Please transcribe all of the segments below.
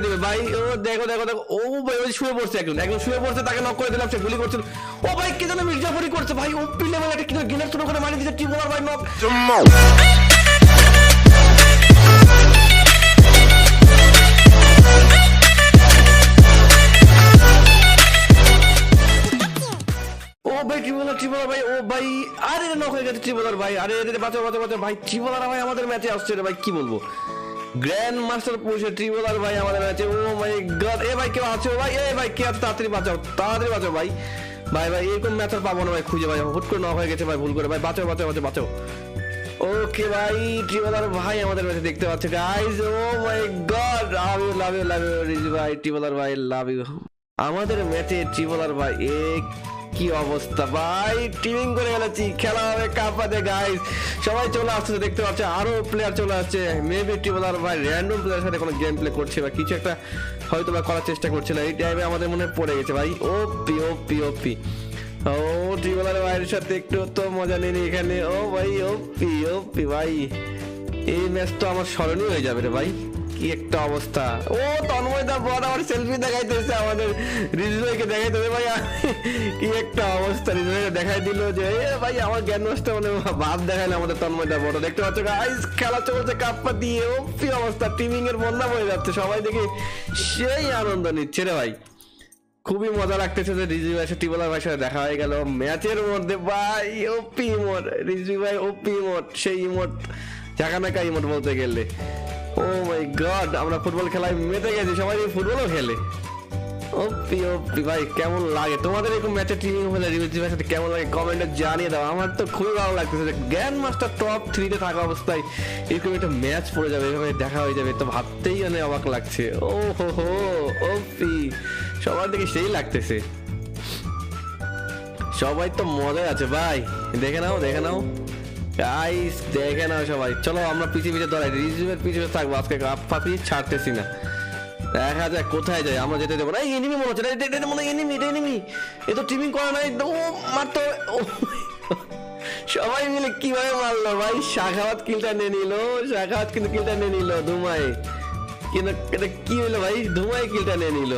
দেবে ভাই। ও দেখো দেখো দেখো, ও ভাই ওই শুয়ে পড়ছে, একজন একজন শুয়ে পড়ছে, তাকে নক করে দিলাম, সে গুলি করছিল। ও ভাই কি যেন মির্জাফরি করছে ভাই, ও পিলে বলে একটা কি গিনার শুরু করে মারি দিচ্ছে টিমোলার ভাই নক। ও ভাই ট্রিপলার ভাই, ও ভাই আরে নক হয়ে গেছে ট্রিপলার ভাই। আরে বাঁচাও বাঁচাও বাঁচাও ভাই, ট্রিপলার ভাই আমাদের ম্যাচে আসছে রে ভাই, কি বলবো, গ্র্যান্ড মাস্টার পুষে ট্রিপলার ভাই আমাদের ম্যাচে। ও মাই গড, এ ভাই কেউ আছে ভাই, এ ভাই কে আছে, তাড়াতাড়ি বাঁচাও তাড়াতাড়ি বাঁচাও ভাই। ভাই ভাই এরকম ম্যাচ আর পাবো না ভাই খুঁজে ভাই, হুট করে নক হয়ে গেছে ভাই ভুল করে ভাই, বাঁচাও বাঁচাও বাঁচাও বাঁচাও। ওকে ভাই ট্রিপলার ভাই আমাদের ম্যাচে দেখতে পাচ্ছে guys. Oh my god, love you love you love you রিজ ভাই, ট্রিপলার ভাই লাভ ইউ। আমাদের ম্যাচে ট্রিপলার ভাই এ কি অবস্থা ভাই, টিমিং করে গেলেছি, খেলা হবে কাপাতে গাইস। সবাই চলে আসছে দেখতে পাচ্ছে, আরো প্লেয়ার চলে আসছে, মেবি ট্রিপলার ভাই র্যান্ডম প্লেয়ার সাথে কোনো গেম প্লে করছে বা কিছু একটা হয়তো বা করার চেষ্টা করছিল, এই টাইমে আমাদের মনে পড়ে গেছে ভাই। ওপি ওপি ওপি, ও ট্রিপলার ভাইয়ের সাথে একটু তো মজা নেই এখানে। ও ভাই ওপি ওপি ভাই, এই ম্যাচ তো আমার স্মরণীয় হয়ে যাবে রে ভাই, কি একটা অবস্থা। ও তন্ময় দা বড় আমার সেলফি দেখাইতেছে, আমাদের রিজু ভাইকে দেখাইতেছে ভাই, কি একটা অবস্থা। রিজু ভাইকে দেখাই দিল যে এ ভাই আমার জ্ঞান নষ্ট, মানে ভাব দেখাইলে আমাদের তন্ময় দা বড়। দেখতে পাচ্ছ গাইস খেলা চলছে কাপ্পা দিয়ে, ও কি অবস্থা, টিমিং এর বন্যা হয়ে যাচ্ছে, সবাই দেখে সেই আনন্দ নিচ্ছে রে ভাই। খুবই মজা লাগতেছে যে রিজু ভাই সাথে ট্রিপলার ভাইয়ের সাথে দেখা হয়ে গেল ম্যাচের মধ্যে ভাই। ওপি ইমোট রিজু ভাই, ওপি ইমোট, সেই ইমোট ঝাঁকানাকা ইমোট বলতে গেলে। ও মাই গড, আমরা ফুটবল খেলায় মেতে গেছি, সবাই ফুটবলও খেলে। ওপি ওপি ভাই, কেমন লাগে তোমাদের এরকম ম্যাচে টিমিং হলে রিজু ভাইয়ের সাথে কেমন লাগে কমেন্টে জানিয়ে দাও। আমার তো খুবই ভালো লাগতেছে, গ্র্যান্ড মাস্টার টপ 3-তে থাকা অবস্থায় এরকম একটা ম্যাচ পড়ে যাবে, এভাবে দেখা হয়ে যাবে, তো ভাবতেই অনেক অবাক লাগছে। ও হো হো ওপি, সবার দিকে সেই লাগতেছে, সবাই তো মজায় আছে ভাই। দেখে নাও দেখে নাও গাইস, দেখে নাও সবাই। চলো আমরা পিছিয়ে পিছিয়ে দৌড়াই, রিজুমের পিছিয়ে থাকবো আজকে, পাপি ছাড়তেছি না, দেখা যায় কোথায় যায়, আমরা যেতে দেবো না। এই এনিমি মনে হচ্ছে, এটা মনে হয় এনিমি, এটা এনিমি, এ তো টিমিং করে নাই, ও মারতো। সবাই মিলে কিভাবে মারলো ভাই, শাখাওয়াত কিলটা নিয়ে নিল, শাখাওয়াত কিন্তু কিলটা নিয়ে নিল ধুমায়, কিন্তু এটা কি হলো ভাই, ধুমাই কিলটা নিয়ে নিল।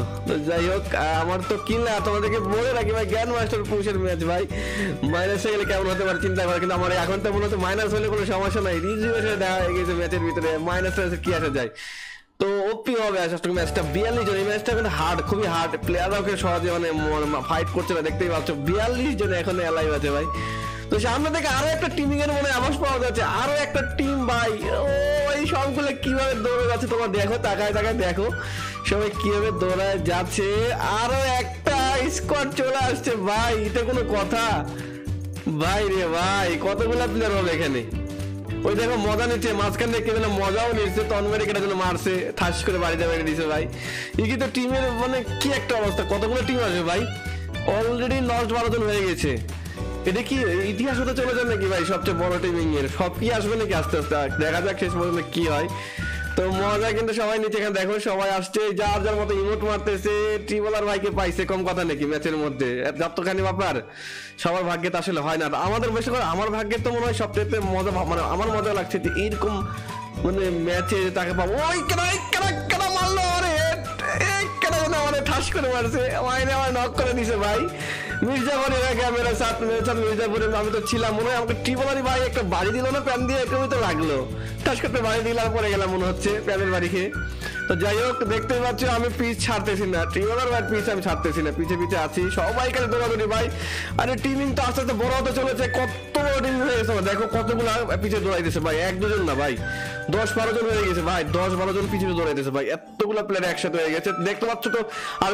যাই হোক আমার তো কিল না, তোমাদেরকে বলে রাখি ভাই, গ্র্যান্ড মাস্টার পুশের ম্যাচ ভাই, মাইনাসে গেলে কেমন হতে পারে চিন্তা করে, কিন্তু আমার এখন তো মনে হচ্ছে মাইনাস হলে কোনো সমস্যা নাই, রিজুমের সাথে দেখা হয়ে গেছে ম্যাচের ভিতরে, মাইনাস কি আসা যায়। তো ওপি হবে আজকে ম্যাচটা, 42 জন, এই ম্যাচটা কিন্তু হার্ড, খুবই হার্ড, প্লেয়াররাও সহজে মানে ফাইট করছে না, দেখতেই পাচ্ছ 42 জন এখন অ্যালাইভ আছে ভাই। তো সামনে থেকে আরো একটা টিমিং এর মনে আভাস পাওয়া যাচ্ছে, আরো একটা টিম ভাই। ও এই সবগুলো কিভাবে দৌড়ে যাচ্ছে তোমরা দেখো, তাকায় তাকায় দেখো সবাই কিভাবে দৌড়ায় যাচ্ছে, আরো একটা স্কোয়াড চলে আসছে ভাই, এটা কোনো কথা ভাই রে ভাই, কতগুলা প্লেয়ার হবে এখানে। ওই দেখো মজা নিচ্ছে, মাঝখান থেকে কেন মজাও নিচ্ছে, তন্ময় কেটার জন্য মারছে, ঠাস করে বাড়িতে বেড়ে দিছে ভাই। এই কিন্তু টিমের মানে কি একটা অবস্থা, কতগুলো টিম আসবে ভাই, অলরেডি 10-12 জন হয়ে গেছে। এটা কি ইতিহাস হতে চলেছে নাকি ভাই, সবচেয়ে বড় টিমিং এর সব কি আসবে নাকি আস্তে আস্তে, দেখা যাক শেষ পর্যন্ত কি হয়। তো মজা কিন্তু সবাই নিচে, এখানে দেখো সবাই আসছে, যার যার মতো ইমোট মারতেছে, ট্রিপলার ভাইকে পাইছে, কম কথা নাকি ম্যাচের মধ্যে, যতখানি ব্যাপার সবার ভাগ্যে তো আসলে হয় না, আমাদের বেশি করে আমার ভাগ্যে তো মনে হয় সবচেয়ে মজা, মানে আমার মজা লাগছে যে এরকম মানে ম্যাচে তাকে পাবো। ওই কেনা মারলো, আরে কেনা যেন মানে ঠাস করে মারছে, মাইনে আমার নক করে দিছে ভাই। মির্জাপুরের ক্যামেরা সাথে মির্জাপুরে আমি তো ছিলাম, মনে হয় আমাকে ট্রিপলারই ভাই একটা বাড়ি দিল না, প্যান দিয়ে একটু তো লাগলো, ঠাস করতে বাড়ি দিলাম, পরে গেলাম মনে হচ্ছে প্যানের বাড়ি খেয়ে। তো যাই হোক দেখতেই পাচ্ছ আমি পিচ ছাড়তেছি না, ট্রিপলার ভাই পিচ আমি ছাড়তেছি না, পিছে পিছে আছি, সবাই কাছে দৌড়াদৌড়ি ভাই। আরে টিমিং তো আস্তে আস্তে বড় হতে চলেছে, কত বড় টিমিং হয়ে গেছে দেখো, কতগুলো পিছে দৌড়াইতেছে ভাই, 1-2 জন না ভাই, 10-12 জন হয়ে গেছে ভাই, 10-12 জন পিছনে দৌড়াইতেছে ভাই, এতগুলো প্লেয়ার একসাথে হয়ে গেছে দেখতে পাচ্ছ তো। আর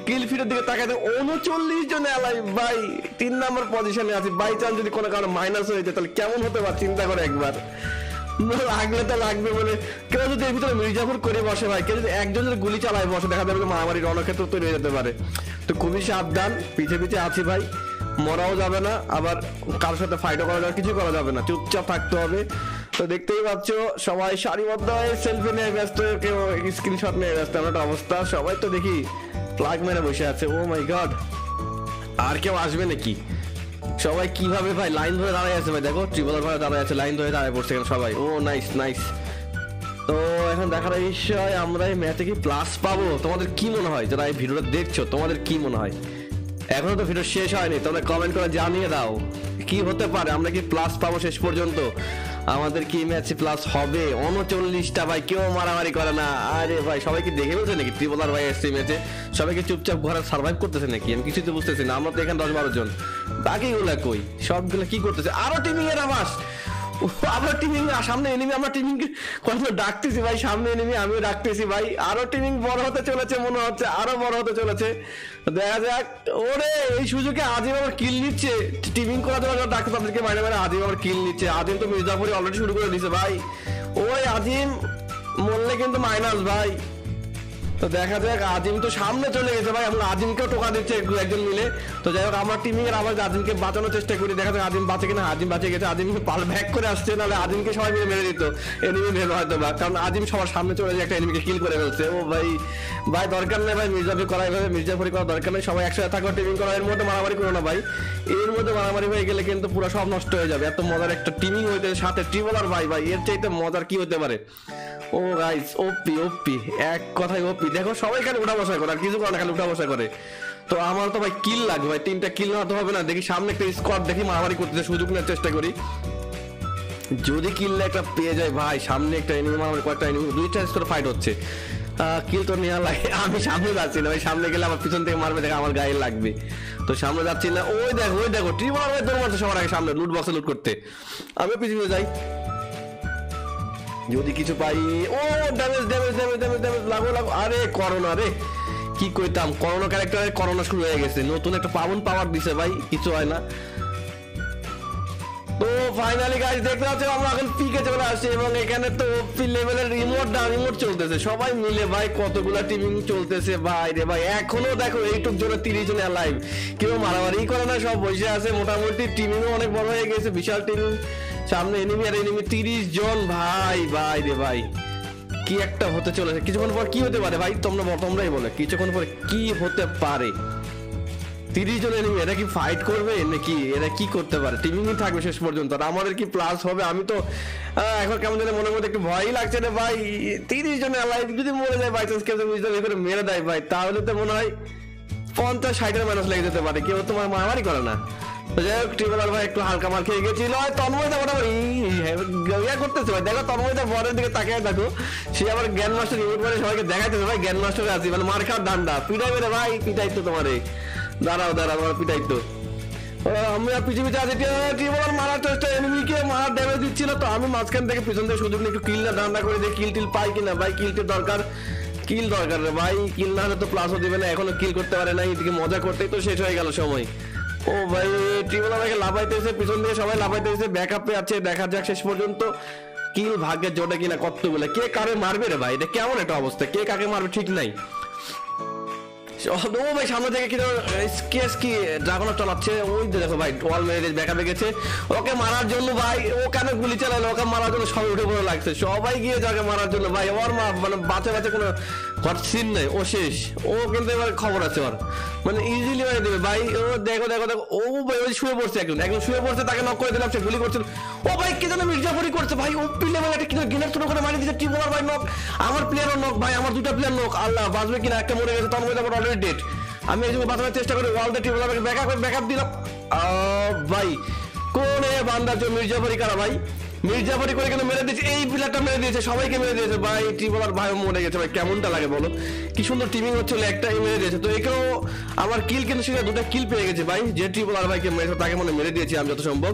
কিল ফিটের দিকে তাকাতে 39 জন অ্যালাইভ ভাই, 3 নম্বর পজিশনে আছে, বাই চান্স যদি কোনো কারণে মাইনাস হয়ে যায় তাহলে কেমন হতে পারে চিন্তা করে একবার, লাগলে তো লাগবে বলে। কেউ যদি এর ভিতরে মির্জাপুর করে বসে ভাই, কেউ যদি একজন যদি গুলি চালায় বসে, দেখা যাবে মারামারি রণক্ষেত্র তৈরি হয়ে যেতে পারে। তো খুবই সাবধান, পিছে পিছে আছি ভাই, মরাও যাবে না, আবার কারোর সাথে ফাইটও করা যাবে, কিছু করা যাবে না, চুপচাপ থাকতে হবে। তো দেখতেই পাচ্ছ সবাই সারিবদ্ধ হয়ে সেলফি নিয়ে ব্যস্ত, কেউ স্ক্রিনশট নিয়ে ব্যস্ত, এমন একটা অবস্থা, সবাই তো দেখি ফ্ল্যাগ মেরে বসে আছে। ও মাই গড, আর কেউ আসবে নাকি? সবাই কিভাবে ভাই লাইন ধরে দাঁড়ায় আছে ভাই, দেখো ট্রিপলার ভাই দাঁড়ায় আছে, লাইন ধরে দাঁড়ায় পড়ছে সবাই। ও নাইস নাইস, তো এখন দেখার বিষয় আমরা এই ম্যাচে কি প্লাস পাবো, তোমাদের কি মনে হয় যারা এই ভিডিওটা দেখছো, তোমাদের কি মনে হয়? এখনো তো ভিডিও শেষ হয়নি, তোমরা কমেন্ট করে জানিয়ে দাও কি হতে পারে, আমরা কি প্লাস পাবো শেষ পর্যন্ত, আমাদের কি ম্যাচে প্লাস হবে? 39টা ভাই, কেউ মারামারি করে না। আরে ভাই সবাই কি দেখে বলছে নাকি ট্রিপল আর ভাই এসছে ম্যাচে? সবাইকে চুপচাপ ঘরে সার্ভাইভ করতেছে নাকি? আমি কিছুই তো বুঝতেছি না। আমরা তো এখানে 10-12 জন, বাকিগুলা কই? সবগুলো কি করতেছে? আরো টিমিং এর আওয়াজ, আমরা টিমিং সামনে এনিমি, আমরা টিমিং কখনো ডাকতেছি ভাই, সামনে এনিমি আমিও ডাকতেছি ভাই। আরো টিমিং বড় হতে চলেছে মনে হচ্ছে, আরো বড় হতে চলেছে, দেখা যাক। ওরে এই সুযোগে আজিম আবার কিল নিচ্ছে, টিমিং করার জন্য ডাকতে তাদেরকে মাইনে মাইনে আজিম আবার কিল নিচ্ছে। আজিম তো মির্জাপুরি অলরেডি শুরু করে দিছে ভাই। ওই আজিম মরলে কিন্তু মাইনাস ভাই। তো দেখা যাক, আজিম তো সামনে চলে গেছে ভাই, আমরা আজিমকেও টোকা দিচ্ছে একজন মিলে। তো যাই হোক, আমরা টিমিং এর আবার আজিমকে বাঁচানোর চেষ্টা করি, দেখা যাক আজিম বাঁচে কিনা। আজিম বাঁচে গেছে, আজিম পাল ব্যাক করে আসছে, নাহলে আজিমকে সবাই মিলে মেরে দিত এনিমি মেরে হয়তো বা, কারণ আজিম সবার সামনে চলে যায় একটা এনিমিকে কিল করে ফেলছে। ও ভাই ভাই দরকার নেই ভাই মির্জাফরি করা, এভাবে মির্জাফরি করা দরকার নেই, সবাই একসাথে থাকো, টিমিং করা, এর মধ্যে মারামারি করো না ভাই। এর মধ্যে মারামারি হয়ে গেলে কিন্তু পুরো সব নষ্ট হয়ে যাবে। এত মজার একটা টিমিং হইতে সাথে ট্রিপল আর ভাই, এর চাইতে মজার কি হতে পারে? ও গাইস ওপি ওপি, এক কথায় ওপি। দেখো সবাই খালি উঠা বসা করে, আর কিছু করে না, খালি উঠা বসা করে। তো আমার তো ভাই কিল লাগবে ভাই, 3টা কিল না তো হবে না। দেখি সামনে একটা স্কোয়াড দেখি মারামারি করতে সুযোগ নেওয়ার চেষ্টা করি, যদি কিল একটা পেয়ে যায় ভাই। সামনে একটা এনিমি মারামারি, কয়েকটা এনিমি, 2টা স্কোয়াড ফাইট হচ্ছে, কিল তো নেওয়া লাগে। আমি সামনে যাচ্ছি না ভাই, সামনে গেলে আমার পিছন থেকে মারবে, দেখে আমার গায়ে লাগবে। তো সামনে যাচ্ছি না। ওই দেখো ট্রিপল আর ভাই দৌড় মারছে সবার আগে সামনে লুট বক্সে লুট করতে, আমিও পিছনে যাই যদি কিছু পাই। ও damage damage damage damage damage, লাগো। আরে করোনা রে, কি কইতাম, করোনা ক্যারেক্টারে করোনা শুরু হয়ে গেছে, নতুন একটা পাবন পাওয়ার দিছে ভাই, কিছু হয় না। তো ফাইনালি গাইস দেখতে পাচ্ছেন আমরা এখন পিকে চলে আসছি, এবং এখানে তো পি লেভেলের রিমোট চলতেছে সবাই মিলে ভাই, কতগুলা টিমিং চলতেছে ভাই রে ভাই। এখনো দেখো এইটুক জন্য 30 জন লাইভ, কেউ মারামারি করে না, সব বসে আছে। মোটামুটি টিমিংও অনেক বড় হয়ে গেছে, বিশাল টিমিং, সামনে এনিমি আর এনিমি 30 জন ভাই রে ভাই। কি একটা হতে চলেছে, কিছুক্ষণ পর কি হতে পারে ভাই? তোমরাই বলে কিছুক্ষণ পর কি হতে পারে? 30 জন এনিমি, এরা কি ফাইট করবে নাকি এরা কি করতে পারে? টিমিংই থাকবে শেষ পর্যন্ত, আর আমাদের কি প্লাস হবে? আমি তো এখন কেমন জানি মনের মধ্যে একটু ভয়ই লাগছে রে ভাই। 30 জন লাইভ যদি মরে যায় বাই চান্স, কেউ করে মেরে দেয় ভাই, তাহলে তো মনে হয় 50-60 মানুষ লেগে যেতে পারে, কেউ তোমার মারামারি করে না। যাই হোক, ট্রিপলার ভাই একটু হালকা মার খেয়ে গেছিল। তন্ময়দা মোটামুটি ইয়া করতেছে ভাই, দেখো তন্ময়দা বরের দিকে তাকিয়ে দেখো, সে আবার জ্ঞান মাস্টার রিমোট করে সবাইকে দেখাইতেছে ভাই, জ্ঞান মাস্টারে আছি, মানে মার খাওয়ার ডান্ডা পিটাইবে রে ভাই, পিটাইতো তোমারে, দাঁড়াও তোমার পিটাইতো। আমি আর পিছু পিছু আছি, ট্রিপলার মারার চেষ্টা, এনিমিকে মারার ড্যামেজ দিচ্ছিল, তো আমি মাঝখান থেকে পিছন থেকে সুযোগ নিয়ে একটু কিল না ডান্ডা করে দিয়ে কিল টিল পাই কিনা ভাই। কিলটির দরকার, কিল দরকার রে ভাই, কিল না হলে তো প্লাসও দিবে না, এখনো কিল করতে পারে না, এদিকে মজা করতেই তো শেষ হয়ে গেল সময়। ও ভাই ট্রিপল আমাকে লাফাইতেছে, পিছন থেকে সবাই লাফাইতেছে, ব্যাকআপে আছে, দেখা যাক শেষ পর্যন্ত কিল ভাগ্যের জোটে কিনা কতগুলো, কে কারে মারবে রে ভাই, এটা কেমন একটা অবস্থা, কে কাকে মারবে ঠিক নাই। ও ভাই সামনে থেকে কি ড্রাগন চালাচ্ছে, ওই দেখো ভাই ওয়াল মেরে ব্যাকআপে গেছে, ওকে মারার জন্য ভাই, ও কেন গুলি চালালো, ওকে মারার জন্য সবাই উঠে পড়ে লাগছে, সবাই গিয়ে যাকে মারার জন্য ভাই। ওর মানে বাঁচে কোনো হট সিন নেই, ও শেষ, ও কিন্তু এবার খবর আছে ওর, মানে ইজিলি মেরে দেবে ভাই। ও দেখো ও ভাই ওই শুয়ে পড়ছে, একজন শুয়ে পড়ছে, তাকে নক করে দিলাম, সে গুলি করছিল। ও ভাই কে যেন মির্জাফরি করছে ভাই, ও পিলে ভাই একটা কিনা গেনার ছোট করে মারি দিচ্ছে, ট্রিপলার ভাই নক, আমার প্লেয়ারও নক ভাই, আমার 2টা প্লেয়ার নক। আল্লাহ বাঁচবে কিনা, একটা মরে গেছে, তখন আবার অলরেডি ডেট। আমি একজন বাঁচানোর চেষ্টা করি, ওয়াল দিয়ে ট্রিপলারকে ব্যাকআপ দিলাম ভাই। কোন বান্দার জন্য মির্জাফরি কারা ভাই, মির্জাফরি করে কেন মেরে দিয়েছে, এই প্লেয়ারটা মেরে দিয়েছে, সবাইকে মেরে দিয়েছে ভাই। ট্রিপলার ভাই মরে গেছে ভাই, কেমনটা লাগে বলো, কি সুন্দর টিমিং হচ্ছিল, একটাই মেরে দিয়েছে। তো একেও আমার কিল কিন্তু সেখানে 2টা কিল পেয়ে গেছে ভাই, যে ট্রিপলার ভাইকে মেরেছে তাকে মনে মেরে দিয়েছি আমি যত সম্ভব।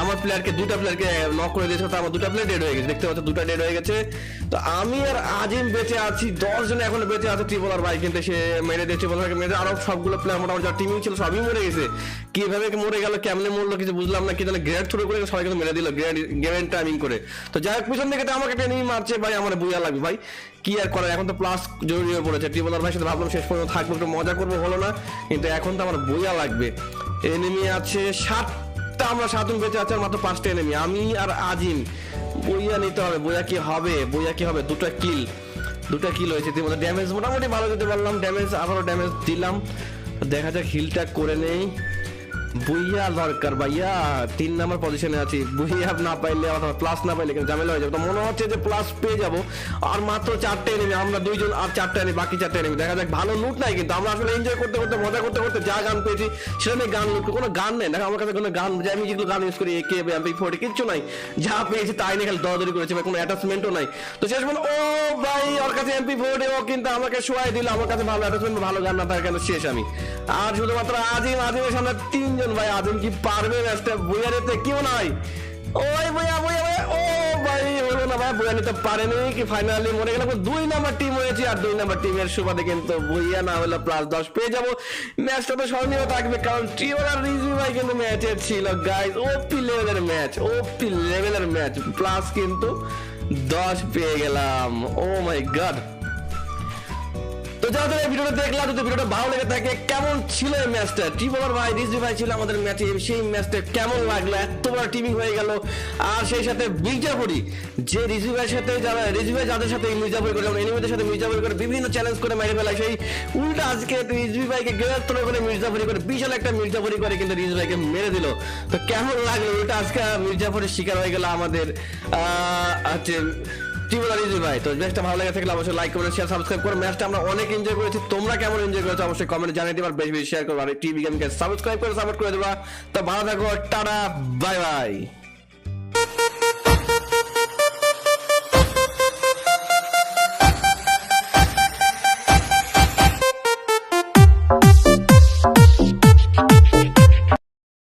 আমার প্লেয়ারকে 2টা প্লেয়ারকে নক করে দিয়েছে, তো আমার 2টা প্লেয়ার ডেড হয়ে গেছে, দেখতে পাচ্ছ 2টা ডেড হয়ে গেছে। তো আমি আর আজিম বেঁচে আছি, 10 জন এখন বেঁচে আছে। ট্রিপলার ভাই কিন্তু সে মেরে দিয়েছে, ট্রিপলারকে মেরে, আরো সবগুলো প্লেয়ার মোটামুটি যা টিমিং ছিল সবই মরে গেছে। কিভাবে মরে গেল, কেমনে মরলো কিছু বুঝলাম না, কি জানে গ্রেনেড থ্রো করে সবাইকে মেরে দিল, গ্রেনেড টাইমিং করে। তো যাই হোক, পিছন থেকে আমাকে টেনে মারছে ভাই, আমার বুয়া লাগবে ভাই, কি আর করার, এখন তো প্লাস জরুরি হয়ে পড়েছে। ট্রিপলার ভাইয়ের সাথে ভাবলাম শেষ পর্যন্ত থাকবো, একটু মজা করবো, হলো না, কিন্তু এখন তো আমার বুয়া লাগবে। এনিমি আছে 7টা, আমরা 7 জন বেঁচে আছে, মাত্র 5টা এনিমি, আমি আর আজিম। বইয়া নিতে হবে, বইয়া কি হবে, 2টা কিল হয়েছে, ড্যামেজ মোটামুটি ভালো দিতে পারলাম, ড্যামেজ আবারও ড্যামেজ দিলাম, দেখা যাক হিলটা করে নেই। বুইয়া দরকার ভাইয়া, 3 নাম্বার পজিশনে আছি, বুইয়া না পাইলে অথবা প্লাস না পাইলে কিন্তু ঝামেলা হয়ে যাবে। তো মনে হচ্ছে যে প্লাস পেয়ে যাবো, আর মাত্র 4টে এনিমি, আমরা 2জন আর 4টে এনিমি, বাকি 4টে এনিমি। দেখা যাক, ভালো লুট নাই কিন্তু আমরা আসলে এনজয় করতে করতে মজা করতে করতে যা গান পেয়েছি সেটা নিয়ে গান লুট, কোনো গান নেই। দেখো আমার কাছে কোনো গান, যে আমি যেগুলো গান ইউজ করি AK MP40 কিচ্ছু নাই, যা পেয়েছি তাই নিয়ে খালি দৌড়াদৌড়ি করেছি, কোনো অ্যাটাচমেন্টও নাই। তো শেষ পর্যন্ত ও ভাই ওর কাছে MP40, ও কিন্তু আমাকে শোয়াই দিল, আমার কাছে ভালো অ্যাটাচমেন্ট ভালো গান না থাকে কেন, শেষ আমি। আর শুধুমাত্র আজিমের সামনে 3জন ভাই, আজিম কি পারবে ম্যাচটা বুইয়া নিতে? কি মনে হয়? ওই বুইয়া বুইয়া বুইয়া, ও ভাই হলো না ভাই, বুইয়া নিতে পারেনি, কি ফাইনালি মরে গেলাম। 2 নাম্বার টিম হয়েছে, আর 2 নাম্বার টিমের সুবাদে কিন্তু বুইয়া না হলে +10 পেয়ে যাবো। ম্যাচটা তো স্মরণীয় থাকবে, কারণ ট্রিওর আর রিজভি ভাই কিন্তু ম্যাচে ছিল গাইস, ওপি লেভেলের ম্যাচ, ওপি লেভেলের ম্যাচ, প্লাস কিন্তু 10 পেয়ে গেলাম। ও মাই গড। তো যারা এই ভিডিওটা দেখলাম, যদি ভিডিওটা ভালো লেগে থাকে, কেমন ছিল এই ম্যাচটা? ট্রিপলার ভাই রিজভি ভাই ছিল আমাদের ম্যাচে, সেই ম্যাচটা কেমন লাগলো? এত বড় টিমিং হয়ে গেল, আর সেই সাথে মির্জাপুরি, যে রিজভি ভাইয়ের সাথে যারা, রিজভি ভাই যাদের সাথে মির্জাপুরি করে, এনিমিদের সাথে মির্জাপুরি করে বিভিন্ন চ্যালেঞ্জ করে মেরে ফেলা, সেই উল্টা আজকে রিজভি ভাইকে গ্রেফতার করে মির্জাপুরি করে, বিশাল একটা মির্জাপুরি করে কিন্তু রিজভি ভাইকে মেরে দিল। তো কেমন লাগলো? উল্টা আজকে মির্জাপুরের শিকার হয়ে গেল আমাদের হচ্ছে ভাই। তো ম্যাচটা ভালো লাগে থাকলে অবশ্যই লাইক কমেন্ট শেয়ার সাবস্ক্রাইব করো। ম্যাচটা আমরা অনেক এনজয় করেছি, তোমরা কেমন এনজয় করেছো অবশ্যই কমেন্টে জানিয়ে দিবা, বেশি বেশি শেয়ার করো, আর টিভি গেমকে সাবস্ক্রাইব করে সাপোর্ট করে দেবা। তো ভালো থাকো, টাটা, বাই বাই।